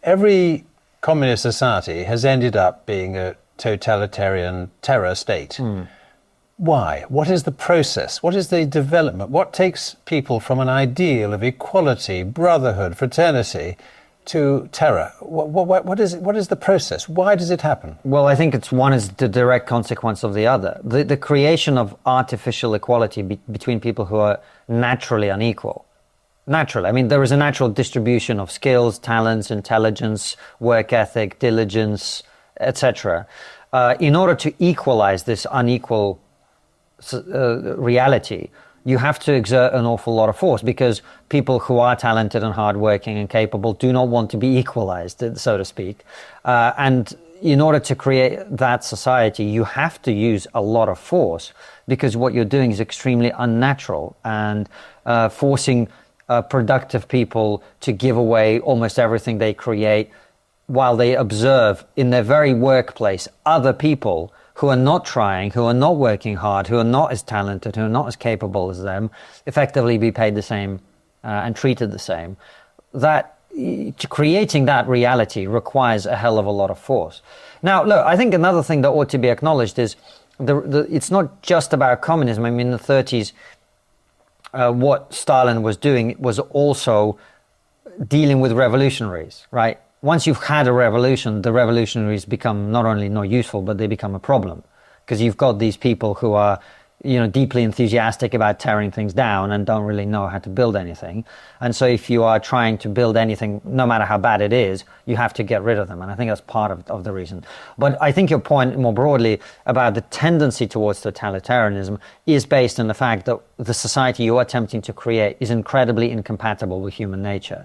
every communist society has ended up being a totalitarian terror state. Why? What is the process? What is the development? What takes people from an ideal of equality, brotherhood, fraternity to terror? What is the process? Why does it happen? Well, I think one is the direct consequence of the other. The creation of artificial equality between people who are naturally unequal. Naturally. I mean, there is a natural distribution of skills, talents, intelligence, work ethic, diligence, etc. In order to equalize this unequal reality, you have to exert an awful lot of force, because people who are talented and hardworking and capable do not want to be equalized, so to speak. And in order to create that society, you have to use a lot of force, because what you're doing is extremely unnatural, and forcing productive people to give away almost everything they create while they observe in their very workplace other people who are not trying, who are not working hard, who are not as talented, who are not as capable as them, effectively be paid the same and treated the same. Creating that reality requires a hell of a lot of force. Now, look, I think another thing that ought to be acknowledged is it's not just about communism. I mean, in the 30s, what Stalin was doing was also dealing with revolutionaries, right? Once you've had a revolution, the revolutionaries become not only not useful, but they become a problem, because you've got these people who are, deeply enthusiastic about tearing things down and don't really know how to build anything. And so if you are trying to build anything, no matter how bad it is, you have to get rid of them. And I think that's part of the reason. But I think your point more broadly about the tendency towards totalitarianism is based on the fact that the society you're attempting to create is incredibly incompatible with human nature.